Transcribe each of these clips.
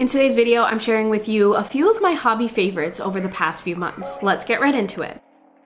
In today's video, I'm sharing with you a few of my hobby favorites over the past few months. Let's get right into it.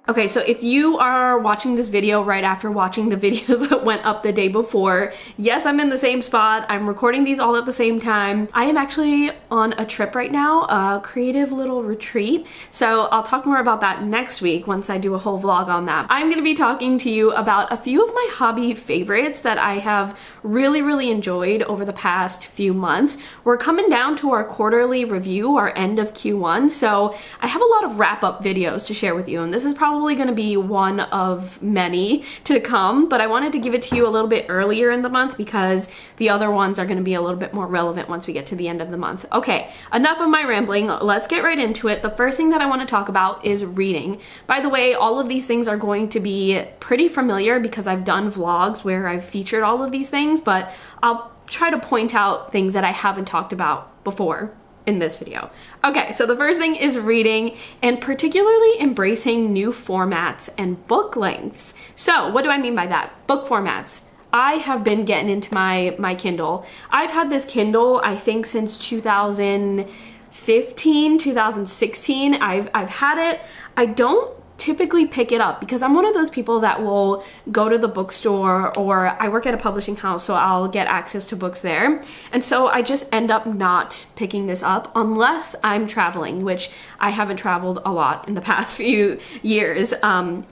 Okay, so if you are watching this video right after watching the video that went up the day before, yes, I'm in the same spot. I'm recording these all at the same time. I am actually on a trip right now, a creative little retreat. So I'll talk more about that next week once I do a whole vlog on that. I'm gonna be talking to you about a few of my hobby favorites that I have really enjoyed over the past few months. We're coming down to our quarterly review, our end of Q1. So I have a lot of wrap-up videos to share with you, and this is probably going to be one of many to come, but I wanted to give it to you a little bit earlier in the month because the other ones are going to be a little bit more relevant once we get to the end of the month. Okay, enough of my rambling. Let's get right into it. The first thing that I want to talk about is reading. By the way, all of these things are going to be pretty familiar because I've done vlogs where I've featured all of these things, but I'll try to point out things that I haven't talked about before in this video. Okay, so the first thing is reading, and particularly embracing new formats and book lengths. So what do I mean by that? Book formats. I have been getting into my Kindle. I've had this Kindle, I think, since 2015, 2016. I've had it. I don't typically pick it up because I'm one of those people that will go to the bookstore, or I work at a publishing house, so I'll get access to books there. And so I just end up not picking this up unless I'm traveling, which I haven't traveled a lot in the past few years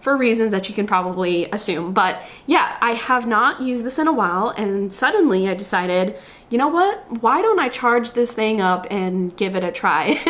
for reasons that you can probably assume. But yeah, I have not used this in a while, and suddenly I decided, you know what? Why don't I charge this thing up and give it a try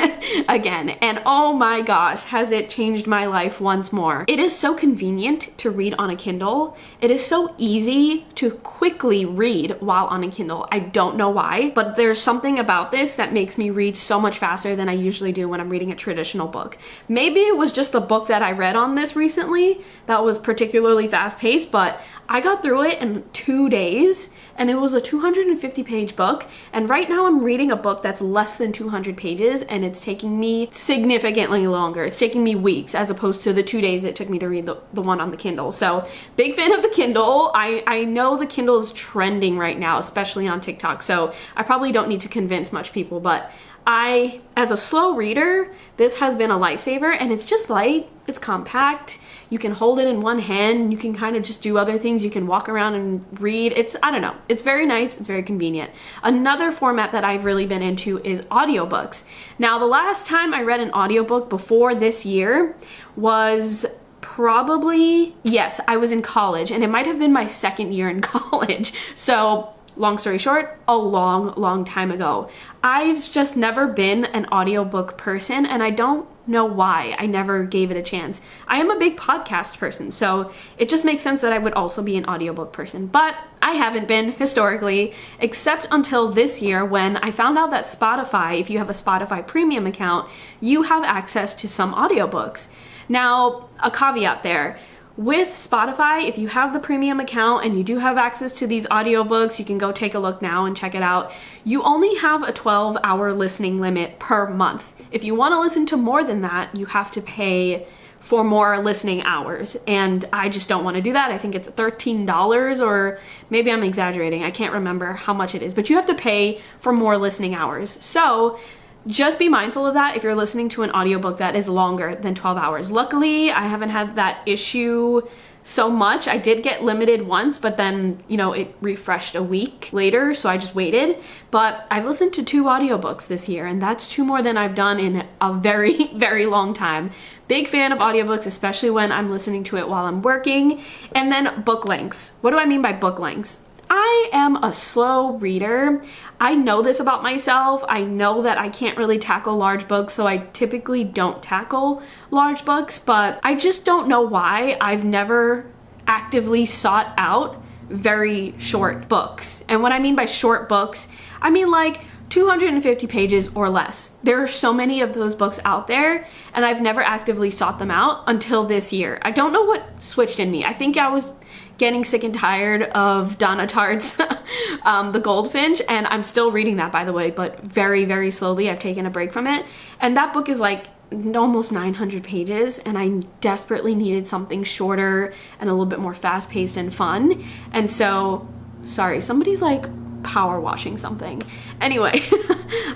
again? And oh my gosh, has it changed my life once more. It is so convenient to read on a Kindle. It is so easy to quickly read while on a Kindle. I don't know why, but there's something about this that makes me read so much faster than I usually do when I'm reading a traditional book. Maybe it was just the book that I read on this recently that was particularly fast-paced, but I got through it in 2 days. And it was a 250-page book, and right now I'm reading a book that's less than 200 pages, and it's taking me significantly longer. It's taking me weeks as opposed to the 2 days it took me to read the one on the Kindle. So big fan of the Kindle. I know the Kindle is trending right now, especially on TikTok, so I probably don't need to convince much people, but as a slow reader, this has been a lifesaver, and it's just light, it's compact, you can hold it in one hand, you can kind of just do other things, you can walk around and read. I don't know, it's very nice, it's very convenient. Another format that I've really been into is audiobooks. Now, the last time I read an audiobook before this year was probably, yes, I was in college, and it might have been my second year in college. So long story short, a long time ago. I've just never been an audiobook person, and I don't know why. I never gave it a chance. I am a big podcast person, so it just makes sense that I would also be an audiobook person, but I haven't been historically, except until this year when I found out that Spotify, if you have a Spotify premium account, you have access to some audiobooks. Now, a caveat there. With Spotify, if you have the premium account and you do have access to these audiobooks, you can go take a look now and check it out. You only have a 12-hour listening limit per month. If you want to listen to more than that, you have to pay for more listening hours, and I just don't want to do that. I think it's $13, or maybe I'm exaggerating. I can't remember how much it is, but you have to pay for more listening hours. So just be mindful of that if you're listening to an audiobook that is longer than 12 hours. Luckily, I haven't had that issue so much. I did get limited once, but then, you know, it refreshed a week later, so I just waited. But I've listened to 2 audiobooks this year, and that's 2 more than I've done in a very long time. Big fan of audiobooks, especially when I'm listening to it while I'm working. And then book lengths. What do I mean by book lengths? I am a slow reader. I know this about myself. I know that I can't really tackle large books, so I typically don't tackle large books, but I just don't know why I've never actively sought out very short books. And what I mean by short books, I mean like 250 pages or less. There are so many of those books out there, and I've never actively sought them out until this year. I don't know what switched in me. I think I was getting sick and tired of Donna Tartt's The Goldfinch, and I'm still reading that, by the way, but very slowly. I've taken a break from it, and that book is like almost 900 pages, and I desperately needed something shorter and a little bit more fast-paced and fun. And so, sorry, somebody's like power washing something. Anyway,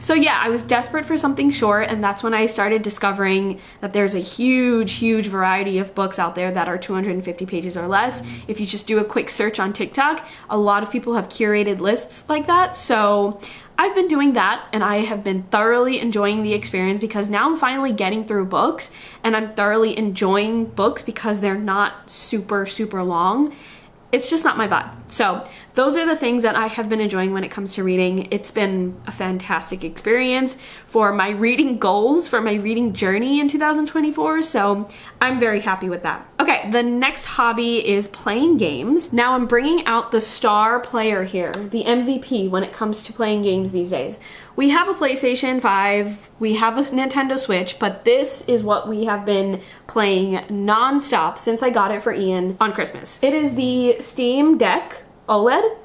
so yeah, I was desperate for something short, and that's when I started discovering that there's a huge variety of books out there that are 250 pages or less. If you just do a quick search on TikTok, a lot of people have curated lists like that. So I've been doing that, and I have been thoroughly enjoying the experience because now I'm finally getting through books, and I'm thoroughly enjoying books because they're not super long. It's just not my vibe. So those are the things that I have been enjoying when it comes to reading. It's been a fantastic experience for my reading goals, for my reading journey in 2024. So I'm very happy with that. Okay, the next hobby is playing games. Now I'm bringing out the star player here, the MVP when it comes to playing games these days. We have a PlayStation 5, we have a Nintendo Switch, but this is what we have been playing non-stop since I got it for Ian on Christmas. It is the Steam Deck OLED.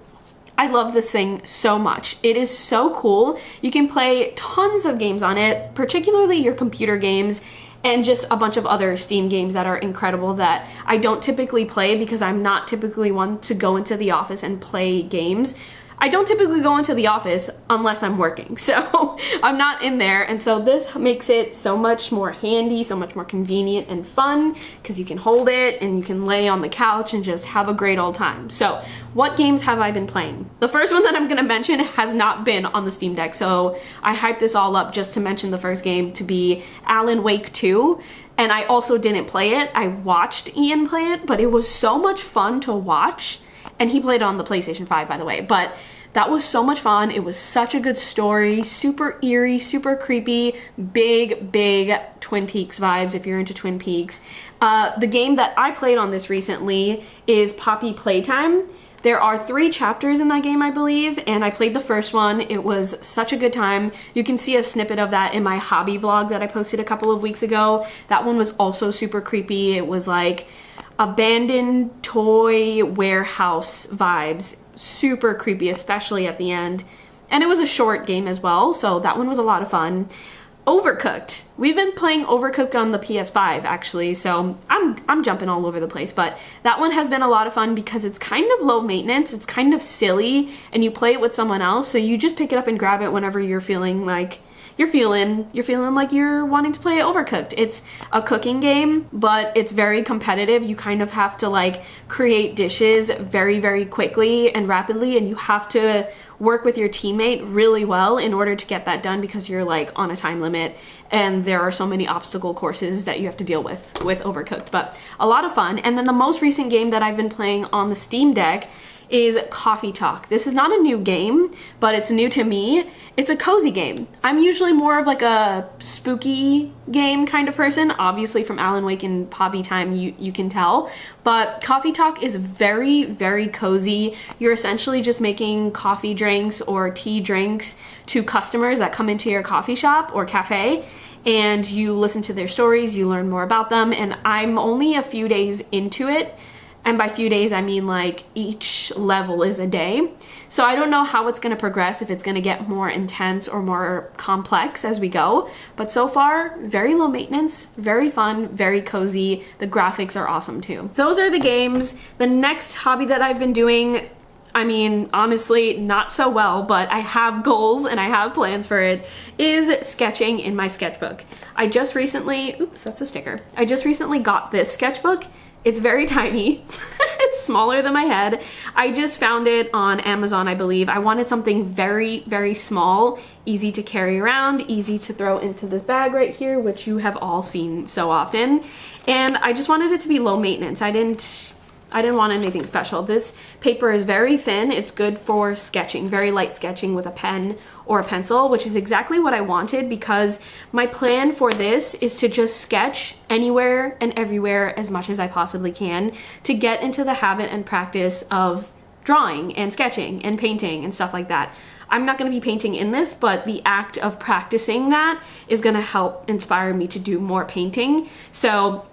I love this thing so much. It is so cool. You can play tons of games on it, particularly your computer games, and just a bunch of other Steam games that are incredible that I don't typically play because I'm not typically one to go into the office and play games. I don't typically go into the office unless I'm working, so I'm not in there, and so this makes it so much more handy, so much more convenient and fun because you can hold it and you can lay on the couch and just have a great old time. So what games have I been playing? The first one that I'm gonna mention has not been on the Steam Deck, so I hyped this all up just to mention the first game to be Alan Wake 2. And I also didn't play it. I watched Ian play it, but it was so much fun to watch. And he played it on the PlayStation 5, by the way, but that was so much fun. It was such a good story, super eerie, super creepy, big Twin Peaks vibes if you're into Twin Peaks. The game that I played on this recently is Poppy Playtime. There are 3 chapters in that game, I believe, and I played the first one. It was such a good time. You can see a snippet of that in my hobby vlog that I posted a couple of weeks ago. That one was also super creepy. It was like abandoned toy warehouse vibes, super creepy, especially at the end. And it was a short game as well, so that one was a lot of fun. Overcooked. We've been playing Overcooked on the PS5 actually, so I'm jumping all over the place, but that one has been a lot of fun because it's kind of low maintenance, it's kind of silly, and you play it with someone else, so you just pick it up and grab it whenever you're feeling like you're feeling like you're wanting to play Overcooked. It's a cooking game, but it's very competitive. You kind of have to like create dishes very quickly and rapidly, and you have to work with your teammate really well in order to get that done because you're like on a time limit and there are so many obstacle courses that you have to deal with Overcooked, but a lot of fun. And then the most recent game that I've been playing on the Steam Deck is Coffee Talk. This is not a new game, but it's new to me. It's a cozy game. I'm usually more of like a spooky game kind of person. Obviously from Alan Wake and Poppy Time, you can tell. But Coffee Talk is very cozy. You're essentially just making coffee drinks or tea drinks to customers that come into your coffee shop or cafe, and you listen to their stories, you learn more about them, and I'm only a few days into it. And by few days, I mean like each level is a day. So I don't know how it's gonna progress, if it's gonna get more intense or more complex as we go. But so far, very low maintenance, very fun, very cozy. The graphics are awesome too. Those are the games. The next hobby that I've been doing, I mean, honestly, not so well, but I have goals and I have plans for it, is sketching in my sketchbook. I just recently, oops, that's a sticker. I just recently got this sketchbook. It's very tiny. It's smaller than my head. I just found it on Amazon, I believe. I wanted something very small, easy to carry around, easy to throw into this bag right here, which you have all seen so often. And I just wanted it to be low maintenance. I didn't want anything special. This paper is very thin. It's good for sketching, very light sketching with a pen or a pencil, which is exactly what I wanted because my plan for this is to just sketch anywhere and everywhere as much as I possibly can to get into the habit and practice of drawing and sketching and painting and stuff like that. I'm not going to be painting in this, but the act of practicing that is going to help inspire me to do more painting. So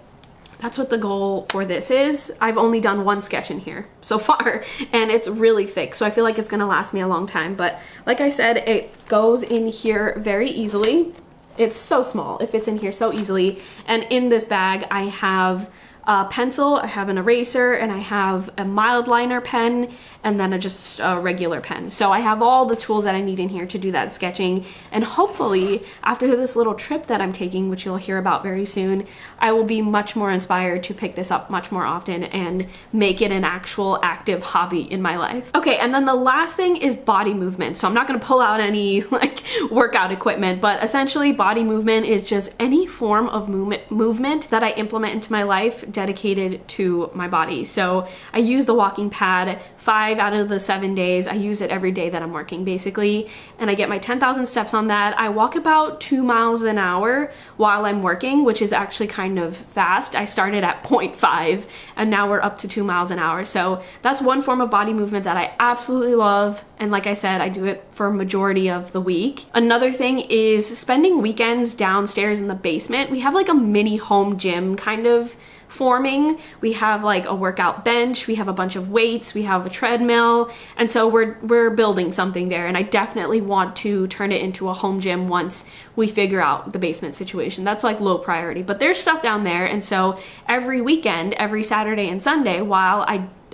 that's what the goal for this is. I've only done one sketch in here so far, and it's really thick, so I feel like it's gonna last me a long time. But like I said, it goes in here very easily. It's so small, it fits in here so easily. And in this bag, I have a pencil, I have an eraser, and I have a mild liner pen, and then just a regular pen. So I have all the tools that I need in here to do that sketching, and hopefully after this little trip that I'm taking, which you'll hear about very soon, I will be much more inspired to pick this up much more often and make it an actual active hobby in my life. Okay, and then the last thing is body movement. So I'm not gonna pull out any like workout equipment, but essentially body movement is just any form of movement that I implement into my life dedicated to my body. So I use the walking pad 5 out of the 7 days. I use it every day that I'm working basically, and I get my 10,000 steps on that. I walk about 2 miles an hour while I'm working, which is actually kind of fast. I started at 0.5 and now we're up to 2 miles an hour. So that's one form of body movement that I absolutely love. And like I said, I do it for a majority of the week. Another thing is spending weekends downstairs in the basement. We have like a mini home gym kind of forming. We have like a workout bench, we have a bunch of weights, we have a treadmill, and so we're building something there, and I definitely want to turn it into a home gym once we figure out the basement situation. That's like low priority, but there's stuff down there. And so every weekend, every Saturday and Sunday, while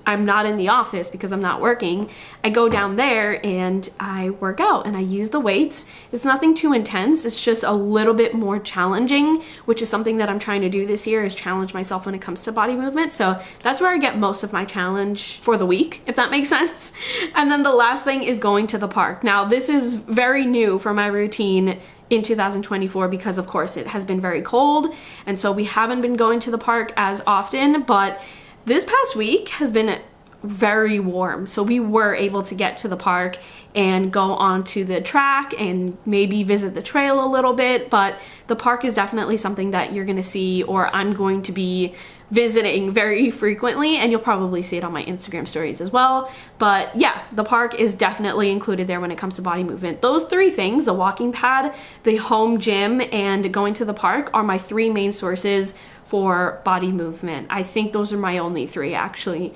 I'm not in the office because I'm not working, I go down there and I work out and I use the weights. It's nothing too intense. It's just a little bit more challenging, which is something that I'm trying to do this year, is challenge myself when it comes to body movement. So that's where I get most of my challenge for the week, if that makes sense. And then the last thing is going to the park. Now, this is very new for my routine in 2024 because of course it has been very cold, and so we haven't been going to the park as often, but this past week has been very warm, so we were able to get to the park and go onto the track and maybe visit the trail a little bit. But the park is definitely something that you're gonna see, or I'm going to be visiting very frequently, and you'll probably see it on my Instagram stories as well. But yeah, the park is definitely included there when it comes to body movement. Those 3 things, the walking pad, the home gym, and going to the park, are my 3 main sources for body movement. I think those are my only 3 actually.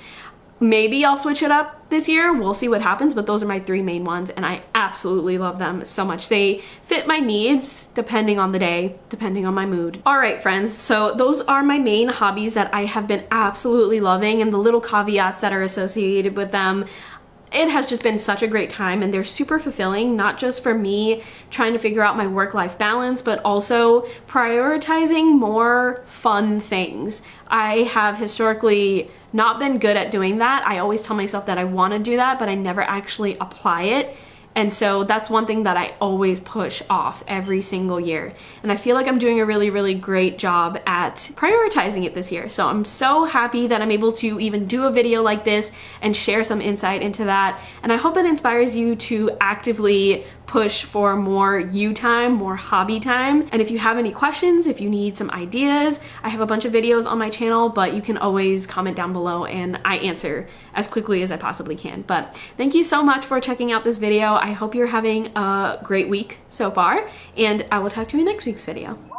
Maybe I'll switch it up this year, we'll see what happens, but those are my 3 main ones, and I absolutely love them so much. They fit my needs depending on the day, depending on my mood. All right, friends, so those are my main hobbies that I have been absolutely loving, and the little caveats that are associated with them. It has just been such a great time, and they're super fulfilling, not just for me trying to figure out my work-life balance, but also prioritizing more fun things. I have historically not been good at doing that. I always tell myself that I want to do that, but I never actually apply it. And so that's one thing that I always push off every single year. And I feel like I'm doing a really, really great job at prioritizing it this year. So I'm so happy that I'm able to even do a video like this and share some insight into that. And I hope it inspires you to actively push for more you time, more hobby time. And if you have any questions, if you need some ideas, I have a bunch of videos on my channel, but you can always comment down below and I answer as quickly as I possibly can. But thank you so much for checking out this video. I hope you're having a great week so far, and I will talk to you in next week's video.